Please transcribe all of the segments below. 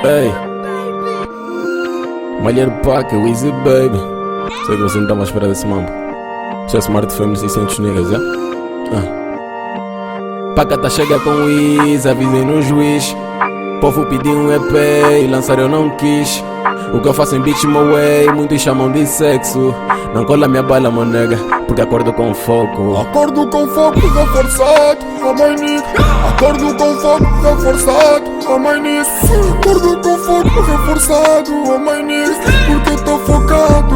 Ei, Malher Paca, Easy Baby. Sei que você não estava à espera desse mambo. Isso é Smart Family 600 niggas, já? Paca tá chega com o Easy, avisem no juiz. Povo pediu um EP e lançar eu não quis. O que eu faço em beat my way, muitos chamam de sexo. Não cola minha bala, meu nega, porque acordo com foco. Acordo com foco reforçado, oh my nigga. Acordo com foco reforçado, oh my nigga. Acordo com foco reforçado, oh my nigga. Porque eu tô focado,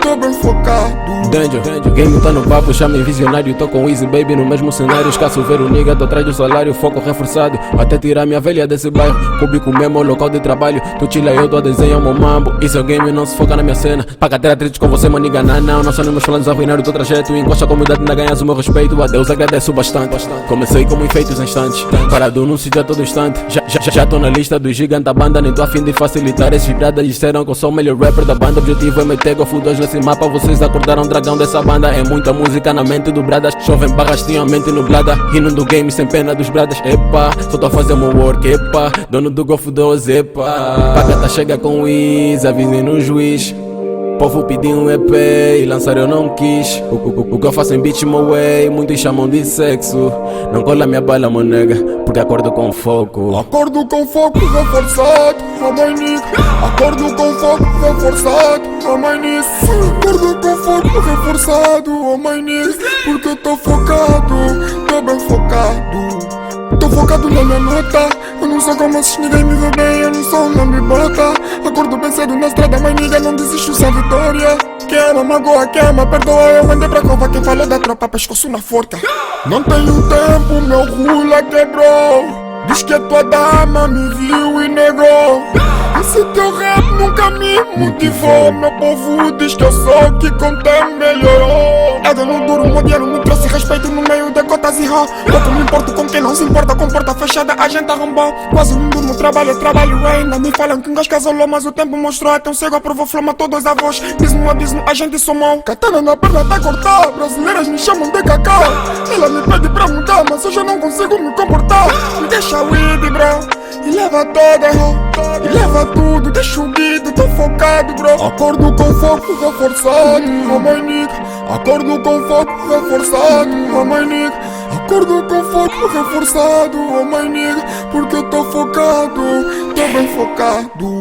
tô bem focado. Danger, game tá no papo, chama em visionário. Tô com Easy Baby no mesmo cenário. Escasso ver o nigga, tô atrás do salário. Foco reforçado, até tirar minha velha desse bairro. Cúbico mesmo, local de trabalho. Tu chila, eu tô a desenhar meu mambo. Isso é o game, não se foca na minha cena. Paga ter atritos com você, maniga, não. Não são nos meus planos arruinar o teu trajeto. Encosta a comunidade, ainda ganhas o meu respeito. A Deus agradeço bastante. Comecei como enfeitos instantes, parado num sítio a todo instante. Já tô na lista dos gigantes da banda. Nem tô a fim de facilitar esses bradas. Disseram que eu sou o melhor rapper da banda. Objetivo é meter golfo 2 nesse mapa. Vocês acordaram dragão dessa banda. É muita música na mente do bradas. Chovem barras, tinha a mente nublada. Rindo do game sem pena dos bradas. Epa, só tô a fazer meu work, epa. Dono do golfo 2, epa. Paca tá chega com o Easy, avisem no juiz. Povo pediu um EP e lançar eu não quis. O que eu faço em beat my way, muitos chamam de sexo. Não cola minha bala, meu nega, porque acordo com foco. Acordo com foco reforçado, oh my nigga. Acordo com foco reforçado, oh my nigga. Acordo com foco reforçado, oh my nigga. Porque eu tô focado, tô bem focado. Tô focado na minha nota. Eu não sou como esses ninguém me vê bem, eu não sou uma me bota. Acordo bem cedo na estrada, mas nigga, não desisto sem vitória. Quem ama magoa, quem ama perdoa. Eu andei pra cova, quem falou da tropa, pescoço na forca. Não tenho tempo, meu rula quebrou. Diz que a tua dama me viu e negou. Esse teu rap nunca me motivou. Meu povo diz que eu sou que com tempo melhorou. Eu não duro, o dinheiro me trouxe respeito no meio de cotas e ró. Pouco me importo com quem não se importa, com porta fechada a gente arrombou. Quase não durmo, trabalho ainda. Me falam que um gajo casolou, mas o tempo mostrou. Até um cego aprovou, flama todos os avós. Abismo, abismo, a gente somou. Katana na perna tá cortada, brasileiras me chamam de cacau. Ela me pede pra mudar, mas hoje eu não consigo me comportar. Me deixa weed, bro, e leva toda, e leva tudo, deixa o guido, tô focado, bro. Acordo com foco reforçado, oh my nigga. Acordo com foco reforçado, oh my nigga. Acordo com foco reforçado, oh my nigga. Porque eu tô focado, tô bem focado.